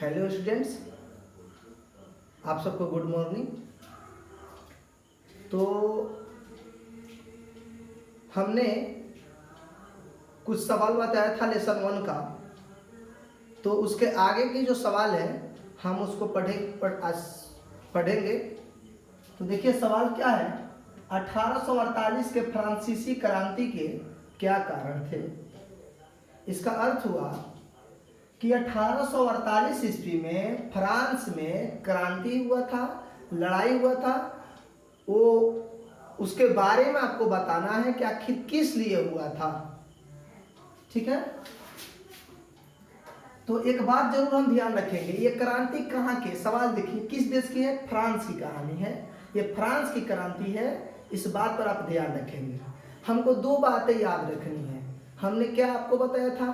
Hello students, आप सबको good morning. तो हमने कुछ सवाल बताया था लेसन 1 का, तो उसके आगे की जो सवाल है हम उसको पढ़ेंगे। तो देखिए सवाल क्या है, 1848 के फ्रांसीसी क्रांति के क्या कारण थे। इसका अर्थ हुआ कि 1848 ईस्वी में फ्रांस में क्रांति हुआ था, लड़ाई हुआ था। वो उसके बारे में आपको बताना है कि आखिर किस लिए हुआ था। ठीक है, तो एक बात जरूर हम ध्यान रखेंगे, ये क्रांति कहाँ के, सवाल देखिए किस देश की है, फ्रांस की कहानी है, ये फ्रांस की क्रांति है। इस बात पर आप ध्यान रखेंगे। हमको 2 बातें याद रखनी है। हमने क्या आपको बताया था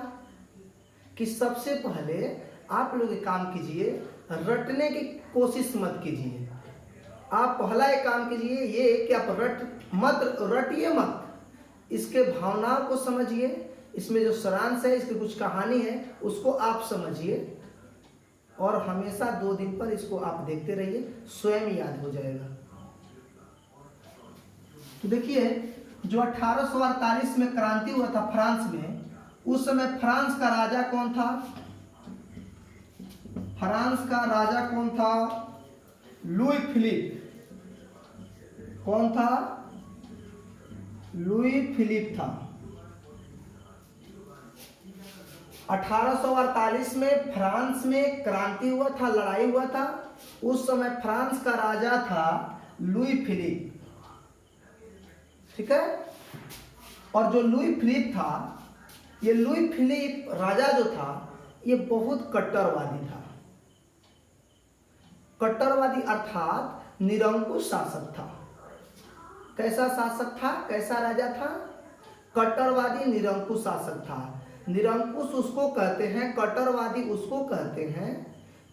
कि सबसे पहले आप लोग एक काम कीजिए, रटने की कोशिश मत कीजिए। आप पहला एक काम कीजिए ये कि आप रटिए मत, इसके भावनाओं को समझिए, इसमें जो सारांश है, इसकी कुछ कहानी है उसको आप समझिए और हमेशा 2 दिन पर इसको आप देखते रहिए, स्वयं याद हो जाएगा। तो देखिए जो 1848 में क्रांति हुआ था फ्रांस में, उस समय फ्रांस का राजा कौन था? फ्रांस का राजा कौन था? Louis Philippe. कौन था? लुई फिलिप था। 1848 में फ्रांस में क्रांति हुआ था, लड़ाई हुआ था। उस समय फ्रांस का राजा था लुई फिलिप। ठीक है, और जो लुई फिलिप था, ये लुई फिलिप राजा जो था ये बहुत कट्टरवादी था। कट्टरवादी अर्थात निरंकुश शासक था। कैसा शासक था, कैसा राजा था? कट्टरवादी निरंकुश शासक था। निरंकुश उसको कहते हैं, कट्टरवादी उसको कहते हैं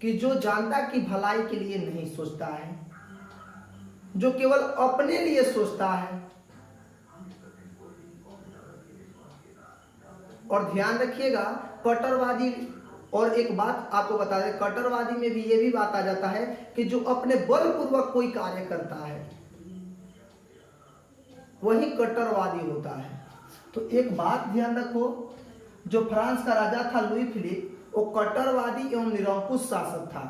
कि जो जनता की भलाई के लिए नहीं सोचता है, जो केवल अपने लिए सोचता है। और ध्यान रखिएगा कट्टरवादी, और एक बात आपको बता दें, कट्टरवादी में भी ये भी बात आ जाता है कि जो अपने बलपूर्वक कोई कार्य करता है वही कट्टरवादी होता है। तो एक बात ध्यान रखो, जो फ्रांस का राजा था लुई फिलिप, वो कट्टरवादी एवं निरंकुश शासक था।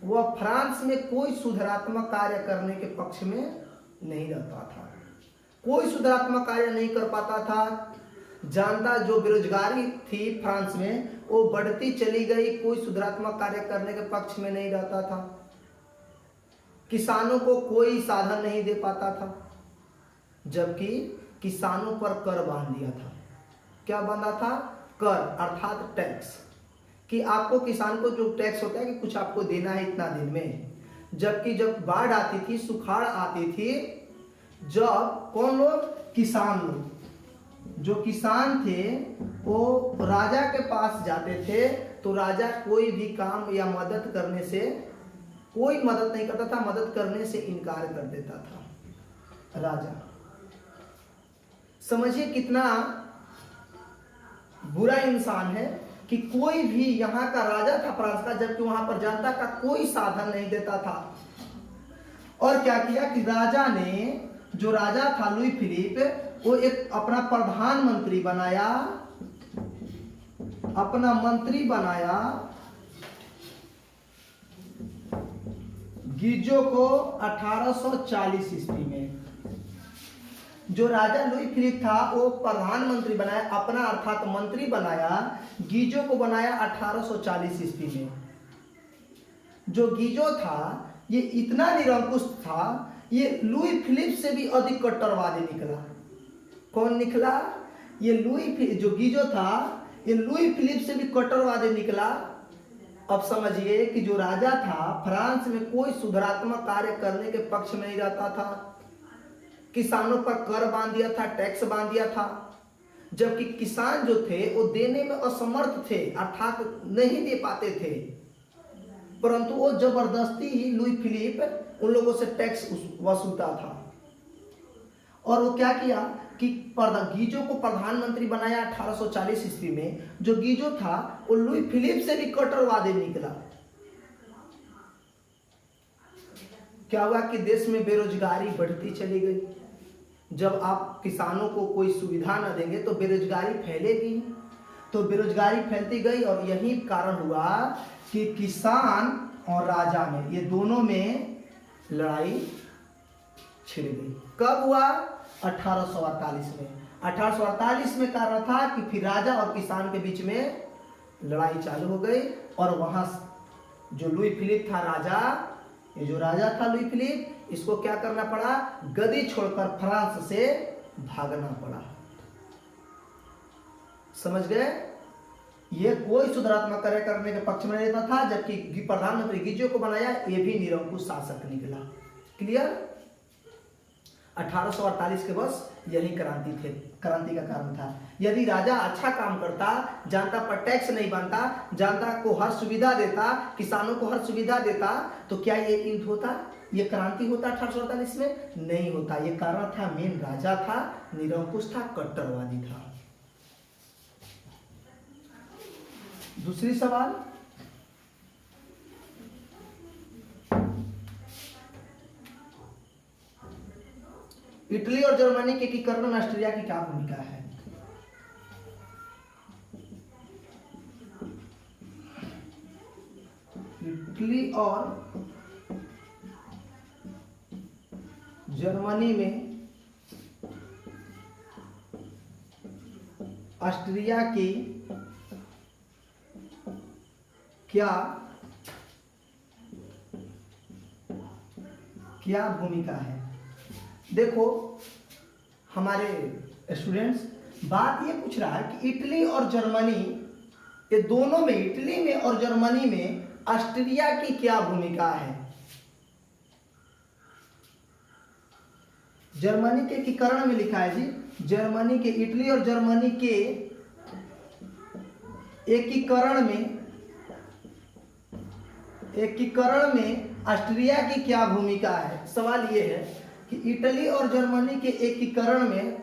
वह फ्रांस में कोई सुधारात्मक कार्य करने के पक्ष में नहीं रहता था, कोई सुधारात्मक कार्य नहीं कर पाता था। जनता जो बेरोजगारी थी फ्रांस में वो बढ़ती चली गई, कोई सुधारात्मक कार्य करने के पक्ष में नहीं रहता था। किसानों को कोई साधन नहीं दे पाता था, जबकि किसानों पर कर बांध दिया था। क्या बांधा था? कर अर्थात टैक्स, कि आपको किसान को जो टैक्स होता है कि कुछ आपको देना है इतना दिन में। जबकि जब बाढ़ आती थी, सुखाड़ आती थी, जब कौन लोग? किसान लोग, जो किसान थे वो राजा के पास जाते थे, तो राजा कोई भी काम या मदद करने से, कोई मदद नहीं करता था, मदद करने से इनकार कर देता था राजा। समझिए कितना बुरा इंसान है कि कोई भी यहाँ का राजा था फ्रांस का, जबकि वहां पर जनता का कोई साधन नहीं देता था। और क्या किया कि राजा ने, जो राजा था लुई फिलिप, वो एक अपना प्रधानमंत्री बनाया, अपना मंत्री बनाया गीजो को 1840 ईस्वी में। जो राजा लुई फिलिप था वो प्रधानमंत्री बनाया, अपना अर्थात मंत्री बनाया, गीजो को बनाया 1840 ईस्वी में। जो गीजो था ये इतना निरंकुश था, ये लुई फिलिप से भी अधिक कट्टरवादी निकला। कौन निकला? ये जो गीजो था ये लुई फिलिप से भी कट्टरवादी निकला। अब समझिए कि जो राजा था फ्रांस में कोई सुधारात्मक कार्य करने के पक्ष में नहीं रहता था, किसानों पर कर बांध दिया था, टैक्स बांध दिया था, जबकि किसान जो थे वो देने में असमर्थ थे, अर्थात नहीं दे पाते थे। परंतु वो जबरदस्ती ही लुई फिलिप उन लोगों से टैक्स वसूलता था। और वो क्या किया कि गीजो को प्रधानमंत्री बनाया 1840 ईस्वी में। जो गीजो था वो लुई फिलिप से भी कट्टरवादी निकला। क्या हुआ कि देश में बेरोजगारी बढ़ती चली गई। जब आप किसानों को कोई सुविधा न देंगे तो बेरोजगारी फैलेगी, तो बेरोजगारी फैलती गई और यही कारण हुआ कि किसान और राजा में, ये दोनों में लड़ाई छिड़ गई। कब हुआ? 1848 में। 1848 में कारण था कि फिर राजा और किसान के बीच में लड़ाई चालू हो गई और वहां जो लुई फिलिप था राजा, ये जो राजा था लुई फिलिप, इसको क्या करना पड़ा? गद्दी छोड़कर फ्रांस से भागना पड़ा। समझ गए? ये कोई सुधारात्मक कार्य करने के पक्ष में रहता था, जबकि प्रधानमंत्री गिजो को बनाया, ये भी निरंकुश शासक निकला। क्लियर? 1848 के बस यही क्रांति का कारण था। यदि राजा अच्छा काम करता, जनता पर टैक्स नहीं बनता, जनता को हर सुविधा देता, किसानों को हर सुविधा देता, तो क्या ये युद्ध होता? ये क्रांति होता 1848 में? नहीं होता। ये कारण था, मेन राजा था, निरंकुश था, कट्टरवादी था। दूसरी सवाल, इटली और जर्मनी के एकीकरण में ऑस्ट्रिया की क्या भूमिका है? इटली और जर्मनी में ऑस्ट्रिया की क्या भूमिका है? देखो हमारे स्टूडेंट्स, बात ये पूछ रहा है कि इटली और जर्मनी, ये दोनों में, इटली में और जर्मनी में ऑस्ट्रिया की क्या भूमिका है? जर्मनी के एकीकरण में लिखा है जी, जर्मनी के, इटली और जर्मनी के एकीकरण में ऑस्ट्रिया की क्या भूमिका है? सवाल ये है कि इटली और जर्मनी के एकीकरण में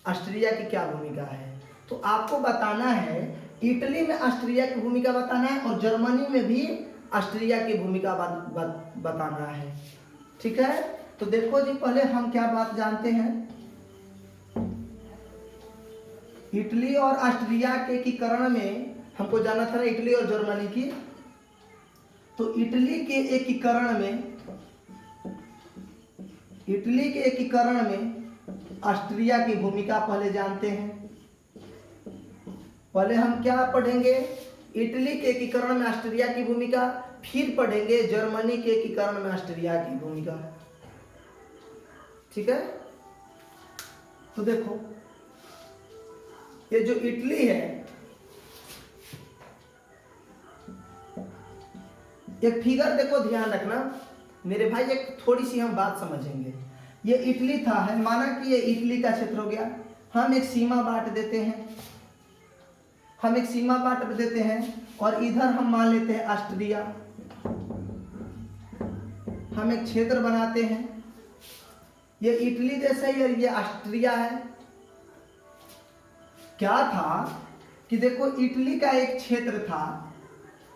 ऑस्ट्रिया की क्या भूमिका है। तो आपको बताना है, इटली में ऑस्ट्रिया की भूमिका बताना है और जर्मनी में भी ऑस्ट्रिया की भूमिका बताना है। ठीक है? तो देखो जी, पहले हम क्या बात जानते हैं, इटली और ऑस्ट्रिया के एकीकरण में हमको जानना था ना, इटली और जर्मनी की। तो इटली के एकीकरण में ऑस्ट्रिया की भूमिका पहले जानते हैं। पहले हम क्या पढ़ेंगे? इटली के एकीकरण में ऑस्ट्रिया की भूमिका, फिर पढ़ेंगे जर्मनी के एकीकरण में ऑस्ट्रिया की भूमिका। ठीक है? तो देखो, ये जो इटली है, एक फिगर देखो, ध्यान रखना मेरे भाई, एक थोड़ी सी हम बात समझेंगे। ये इटली था, है, माना कि ये इटली का क्षेत्र हो गया। हम एक सीमा बांट देते हैं, और इधर हम मान लेते हैं ऑस्ट्रिया। हम एक क्षेत्र बनाते हैं, ये इटली जैसा ही और ये ऑस्ट्रिया है। क्या था कि देखो, इटली का एक क्षेत्र था,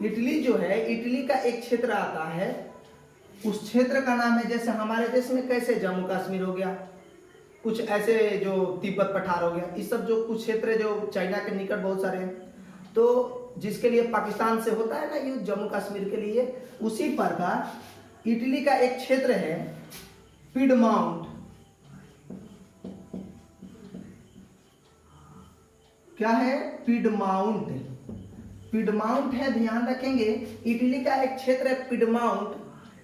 इटली जो है, इटली का एक क्षेत्र आता है, उस क्षेत्र का नाम है, जैसे हमारे देश में कैसे जम्मू कश्मीर हो गया, कुछ ऐसे जो तिब्बत पठार हो गया, इस सब जो कुछ क्षेत्र जो चाइना के निकट बहुत सारे हैं, तो जिसके लिए पाकिस्तान से होता है ना ये जम्मू कश्मीर के लिए, उसी प्रकार इटली का एक क्षेत्र है पिडमाउंट। क्या है? पिडमाउंट। पिडमाउंट है, ध्यान रखेंगे, इटली का एक क्षेत्र है पिडमाउंट,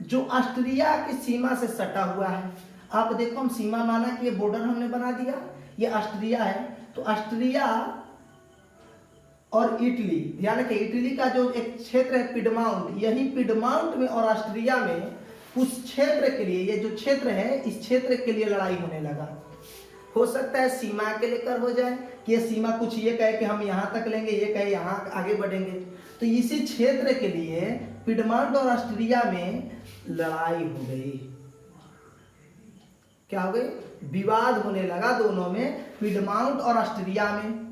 जो ऑस्ट्रिया की सीमा से सटा हुआ है। आप देखो, हम सीमा माना कि ये बॉर्डर हमने बना दिया, ये ऑस्ट्रिया है, तो ऑस्ट्रिया और इटली, ध्यान रखें, इटली का जो एक क्षेत्र है पिडमाउंट, यही पिडमाउंट में और ऑस्ट्रिया में उस क्षेत्र के लिए, ये जो क्षेत्र है, इस क्षेत्र के लिए लड़ाई होने लगा। हो सकता है सीमा के लेकर हो जाए कि ये सीमा कुछ ये कहे कि हम यहाँ तक लेंगे, ये कहे यहाँ आगे बढ़ेंगे, तो इसी क्षेत्र के लिए पिडमाउंट और ऑस्ट्रिया में लड़ाई हो गई। क्या हो गई? विवाद होने लगा दोनों में, पिडमाउंट और ऑस्ट्रिया में।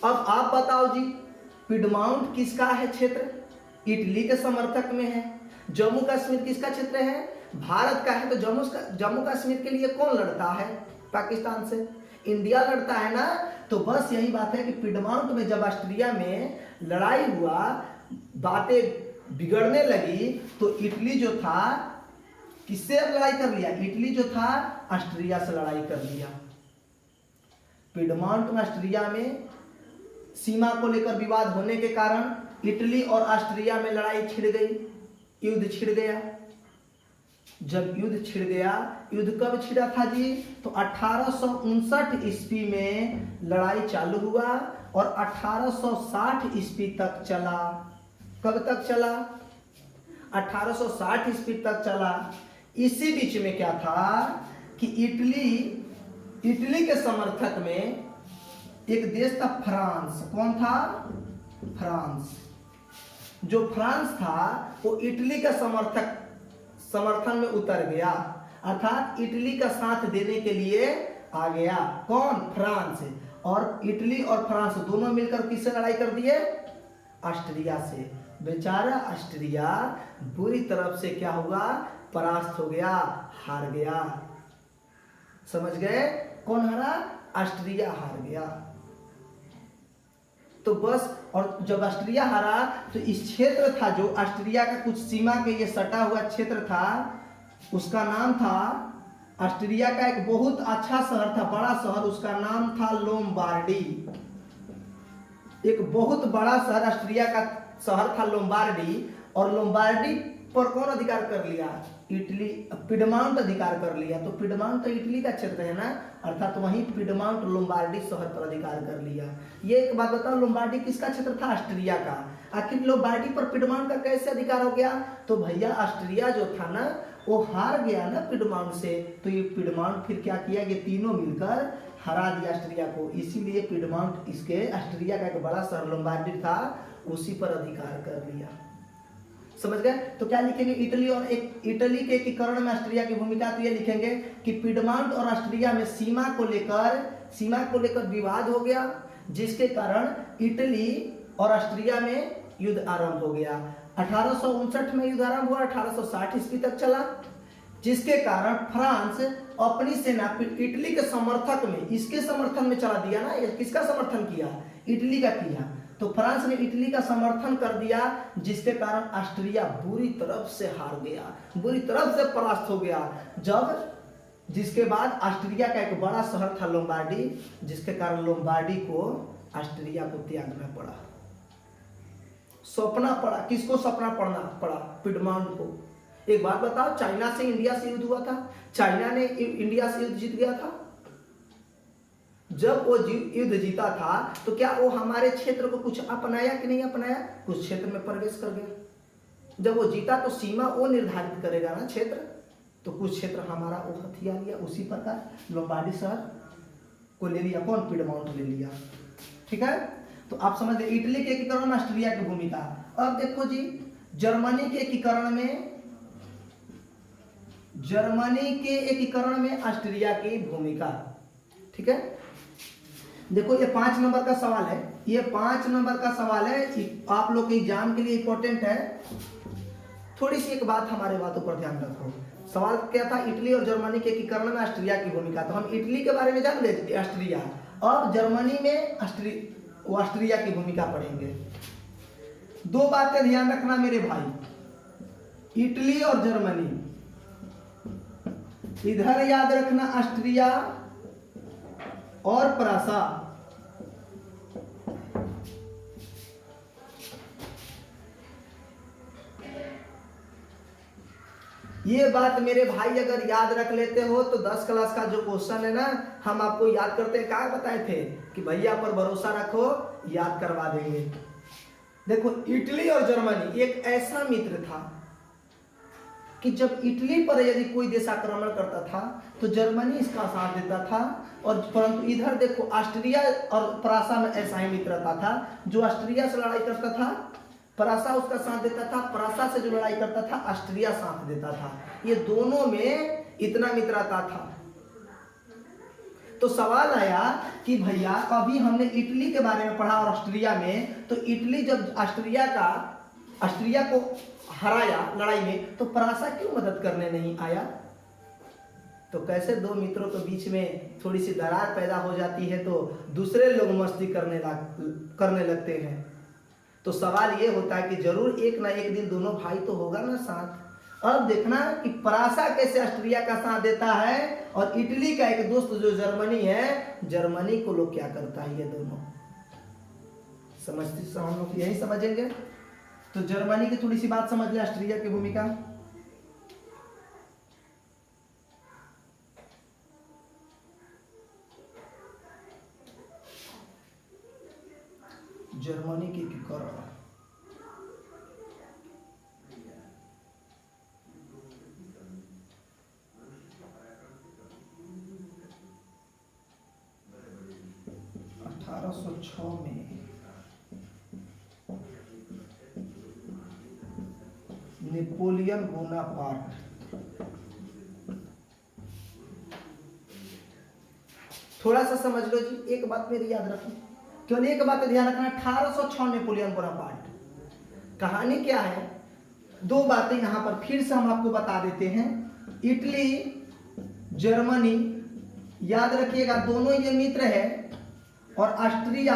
अब आप बताओ जी, पिडमाउंट किसका है क्षेत्र? इटली के समर्थक में है। जम्मू कश्मीर किसका क्षेत्र है? भारत का है तो जम्मू कश्मीर के लिए कौन लड़ता है? पाकिस्तान से। इंडिया लड़ता है ना। तो बस यही बात है कि पिडमाउंट में जब ऑस्ट्रिया में लड़ाई हुआ, बातें बिगड़ने लगी, तो इटली जो था किससे लड़ाई कर लिया? इटली जो था ऑस्ट्रिया से लड़ाई कर लिया। पिडमाउंट में ऑस्ट्रिया में सीमा को लेकर विवाद होने के कारण इटली और ऑस्ट्रिया में लड़ाई छिड़ गई, युद्ध छिड़ गया। जब युद्ध छिड़ गया, युद्ध कब छिड़ा था जी? तो 1859 ईस्वी में लड़ाई चालू हुआ और 1860 ईस्वी तक चला। कब तक चला? 1860 ईस्वी तक चला। इसी बीच में क्या था कि इटली के समर्थक में एक देश था फ्रांस। कौन था? फ्रांस। जो फ्रांस था वो इटली का समर्थन में उतर गया, अर्थात इटली का साथ देने के लिए आ गया। कौन? फ्रांस। और इटली और फ्रांस दोनों मिलकर किससे लड़ाई कर दिए? ऑस्ट्रिया से। बेचारा ऑस्ट्रिया बुरी तरफ से क्या हुआ? परास्त हो गया, हार गया। समझ गए? कौन हारा? ऑस्ट्रिया हार गया। तो बस, और जब ऑस्ट्रिया हारा तो इस क्षेत्र था जो ऑस्ट्रिया का कुछ सीमा के ये सटा हुआ क्षेत्र था, उसका नाम था, ऑस्ट्रिया का एक बहुत अच्छा शहर था, बड़ा शहर, उसका नाम था लोम्बार्डी। एक बहुत बड़ा शहर ऑस्ट्रिया का शहर था लोम्बार्डी। और लोम्बार्डी पर कौन अधिकार कर लिया? इटली। पिडमाउंट अधिकार कर लिया। तो पिडमाउंट तो इटली का क्षेत्र है ना, अर्थात वहीं पिडमाउंट लोम्बार्डी शहर पर अधिकार कर लिया। ये एक बात बताओ, लोम्बार्डी किसका क्षेत्र था? ऑस्ट्रिया का। आखिर लोम्बार्डी पर पिडमाउंट का कैसे अधिकार हो गया? तो भैया ऑस्ट्रिया जो था ना वो हार गया ना पिडमाउंट से, तो ये पिडमाउंट फिर क्या किया? ये तीनों मिलकर हरा दिया ऑस्ट्रिया को। इसीलिए पिडमाउंट इसके ऑस्ट्रिया का एक बड़ा शहर लोम्बार्डी था, उसी पर अधिकार कर लिया। समझ गए? तो क्या लिखेंगे? इटली और इटली के एकीकरण में ऑस्ट्रिया की भूमिका। तो ये लिखेंगे कि पिडमाउंट और ऑस्ट्रिया में सीमा को लेकर विवाद हो गया, जिसके कारण इटली और ऑस्ट्रिया में युद्ध आरंभ हो गया। 1859 में युद्ध आरंभ हुआ, 1860 ईस्वी तक चला, जिसके कारण फ्रांस अपनी सेना इटली के समर्थक में, इसके समर्थन में चला दिया ना। किसका समर्थन किया? इटली का किया। तो फ्रांस ने इटली का समर्थन कर दिया, जिसके कारण ऑस्ट्रिया बुरी तरफ से हार गया, बुरी तरफ से परास्त हो गया। जिसके बाद ऑस्ट्रिया का एक बड़ा शहर था लोम्बार्डी, जिसके कारण लोम्बार्डी को ऑस्ट्रिया को त्यागना पड़ा, सौंपना पड़ा। किसको सौंपना पड़ा? पिडमाउंट को। एक बात बताओ, चाइना से इंडिया से युद्ध हुआ था, चाइना ने इंडिया से युद्ध जीत गया था। जब वो युद्ध जीता था तो क्या वो हमारे क्षेत्र को कुछ अपनाया कि नहीं अपनाया? कुछ क्षेत्र में प्रवेश कर गया। जब वो जीता तो सीमा वो निर्धारित करेगा ना क्षेत्र, तो कुछ क्षेत्र हमारा वो हथिया लिया। उसी प्रकार लोम्बार्डी शहर को ले लिया। कौन? पिडमाउंट ले लिया। ठीक है, तो आप समझ गए इटली के एकीकरण में ऑस्ट्रिया की भूमिका। अब देखो जी, जर्मनी के एकीकरण में ऑस्ट्रिया की भूमिका। ठीक है, देखो ये 5 नंबर का सवाल है, ये 5 नंबर का सवाल है, आप लोग के एग्जाम के लिए इंपॉर्टेंट है। थोड़ी सी एक बात, हमारे बातों पर ध्यान रखो। सवाल क्या था? इटली और जर्मनी के एकीकरण में ऑस्ट्रिया की भूमिका। तो हम इटली के बारे में जान गए, ऑस्ट्रिया। और जर्मनी में ऑस्ट्रिया की भूमिका पढ़ेंगे। 2 बातें ध्यान रखना मेरे भाई, इटली और जर्मनी। इधर याद रखना ऑस्ट्रिया और परासा। ये बात मेरे भाई अगर याद रख लेते हो तो 10 क्लास का जो क्वेश्चन है ना, हम आपको याद करते हैं, क्या बताए थे कि भैया पर भरोसा रखो, याद करवा देंगे। देखो, इटली और जर्मनी एक ऐसा मित्र था कि जब इटली पर यदि कोई देश आक्रमण करता था तो जर्मनी इसका साथ देता था। और परंतु इधर देखो, ऑस्ट्रिया और परासा में ऐसा ही मित्रता था। जो ऑस्ट्रिया से लड़ाई करता था परासा उसका साथ देता था, परासा से जो लड़ाई करता था ऑस्ट्रिया साथ देता था। ये दोनों में इतना मित्रता था। तो सवाल आया कि भैया अभी हमने इटली के बारे में पढ़ा और ऑस्ट्रिया में, तो इटली जब ऑस्ट्रिया का ऑस्ट्रिया को हराया लड़ाई में, तो परासा क्यों मदद करने नहीं आया? तो कैसे दो मित्रों के बीच में थोड़ी सी दरार पैदा हो जाती है तो दूसरे लोग मस्ती करने लगते हैं। तो सवाल ये होता है कि जरूर एक ना एक दिन दोनों भाई तो होगा ना साथ। अब देखना कि परासा कैसे ऑस्ट्रिया का साथ देता है और इटली का एक दोस्त जो जर्मनी है, जर्मनी को लोग क्या करता है, ये दोनों समझते हम लोग यही समझेंगे। तो जर्मनी की थोड़ी सी बात समझ ले, ऑस्ट्रिया की भूमिका। जर्मनी की कर 1806 में नेपोलियन बोनापार्ट थोड़ा सा समझ लो जी, एक बात मेरी याद रखो, केवल एक बात ध्यान रखना, 1806 नेपोलियन बोनापार्ट। कहानी क्या है, दो बातें यहां पर फिर से हम आपको बता देते हैं। इटली जर्मनी याद रखिएगा, दोनों ये मित्र है, और ऑस्ट्रिया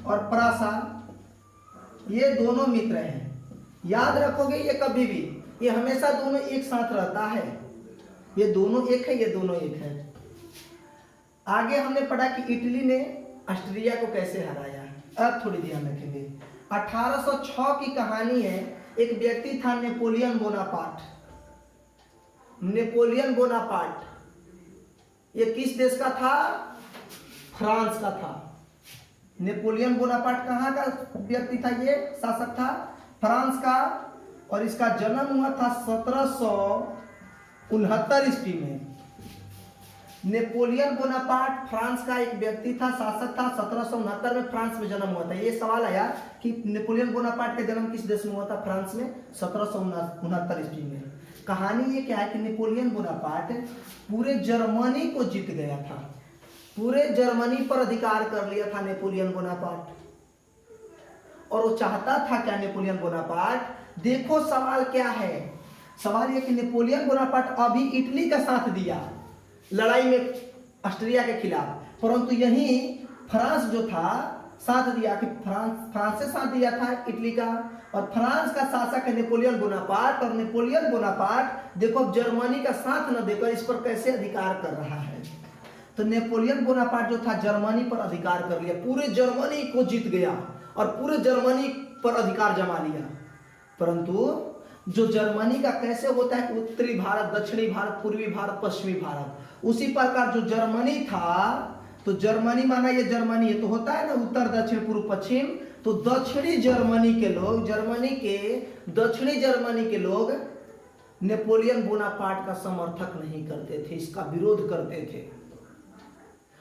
और परासा ये दोनों मित्र हैं। याद रखोगे ये कभी भी, ये हमेशा दोनों एक साथ रहता है, ये दोनों एक है, ये दोनों एक है। आगे हमने पढ़ा कि इटली ने ऑस्ट्रिया को कैसे हराया, अब थोड़ी ध्यान रखेंगे। 1806 की कहानी है, एक व्यक्ति था नेपोलियन बोनापार्ट। नेपोलियन बोनापार्ट ये किस देश का था? फ्रांस का था। नेपोलियन बोनापार्ट कहाँ का व्यक्ति था? ये शासक था फ्रांस का, और इसका जन्म हुआ था 1769 ईस्वी में। नेपोलियन बोनापार्ट फ्रांस का एक व्यक्ति था, शासक था, 1769 में फ्रांस में जन्म हुआ था। ये सवाल आया कि नेपोलियन बोनापार्ट का जन्म किस देश में हुआ था? फ्रांस में, 1769 ईस्वी में। कहानी ये क्या है कि नेपोलियन बोनापार्ट पूरे जर्मनी को जीत गया था, पूरे जर्मनी पर अधिकार कर लिया था नेपोलियन बोनापार्ट। और वो चाहता था क्या नेपोलियन बोनापार्ट? देखो सवाल क्या है, सवाल ये कि नेपोलियन बोनापार्ट अभी इटली का साथ दिया लड़ाई में ऑस्ट्रिया के खिलाफ, परंतु यही फ्रांस जो था साथ दिया, कि फ्रांस से साथ दिया था इटली का, और फ्रांस का शासक है नेपोलियन बोनापार्ट। और नेपोलियन बोनापार्ट देखो अब जर्मनी का साथ न देकर इस पर कैसे अधिकार कर रहा है। तो नेपोलियन बोनापार्ट जो था जर्मनी पर अधिकार कर लिया, पूरे जर्मनी को जीत गया और पूरे जर्मनी पर अधिकार जमा लिया। परंतु जो जर्मनी का कैसे होता है, उत्तरी भारत, दक्षिणी भारत, पूर्वी भारत, पश्चिमी भारत, उसी प्रकार जो जर्मनी था, तो जर्मनी माना ये जर्मनी है तो होता है ना उत्तर दक्षिण पूर्व पश्चिम, तो दक्षिणी जर्मनी के लोग, जर्मनी के दक्षिणी जर्मनी के लोग नेपोलियन बोनापार्ट का समर्थक नहीं करते थे, इसका विरोध करते थे।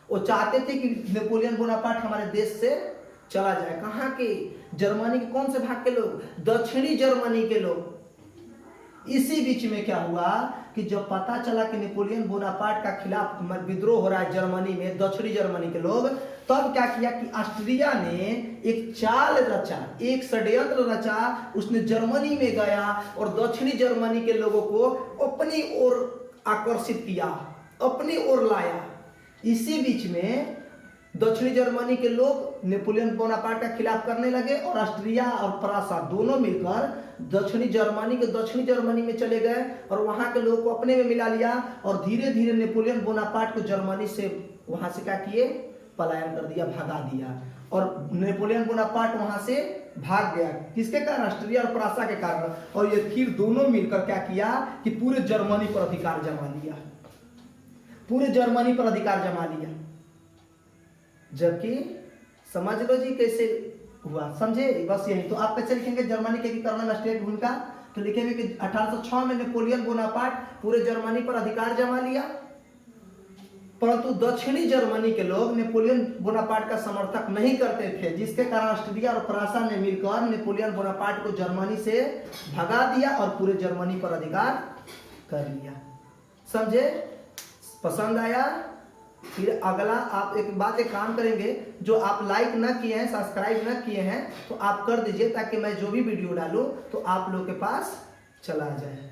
वो चाहते थे कि नेपोलियन बोनापार्ट हमारे देश से चला जाए। कहाँ के? जर्मनी के कौन से भाग के लोग? दक्षिणी जर्मनी के लोग। इसी बीच में क्या हुआ कि जब पता चला कि नेपोलियन बोनापार्ट का खिलाफ विद्रोह हो रहा है जर्मनी में, दक्षिणी जर्मनी के लोग, तब क्या किया कि ऑस्ट्रिया ने एक चाल रचा, एक षड्यंत्र रचा। उसने जर्मनी में गया और दक्षिणी जर्मनी के लोगों को अपनी ओर आकर्षित किया, अपनी ओर लाया। इसी बीच में दक्षिणी जर्मनी के लोग नेपोलियन बोनापार्ट का खिलाफ करने लगे, और ऑस्ट्रिया और परासा दोनों मिलकर दक्षिणी जर्मनी में चले गए और वहां के लोगों को अपने में मिला लिया। और धीरे धीरे नेपोलियन बोनापार्ट को जर्मनी से वहां से क्या किए? पलायन कर दिया, भगा दिया। और नेपोलियन बोनापार्ट वहां से भाग गया, किसके कारण? ऑस्ट्रिया और परासा के कारण। और ये फिर दोनों मिलकर क्या किया कि पूरे जर्मनी पर अधिकार जमा लिया, पूरे जर्मनी पर अधिकार जमा लिया। जबकि समझ लो जी कैसे हुआ, समझे? बस यही। तो आप कैसे लिखेंगे जर्मनी के एकीकरण में ऑस्ट्रिया की भूमिका? तो लिखेंगे कि 1806 में नेपोलियन बोनापार्ट पूरे जर्मनी पर अधिकार जमा लिया, परंतु दक्षिणी जर्मनी के लोग नेपोलियन बोनापार्ट का समर्थक नहीं करते थे, जिसके कारण ऑस्ट्रिया और परासा ने मिलकर नेपोलियन बोनापार्ट को जर्मनी से भगा दिया और पूरे जर्मनी पर अधिकार कर लिया। समझे? पसंद आया? फिर अगला आप एक काम करेंगे, जो आप लाइक ना किए हैं, सब्सक्राइब ना किए हैं, तो आप कर दीजिए, ताकि मैं जो भी वीडियो डालूं तो आप लोग के पास चला जाए।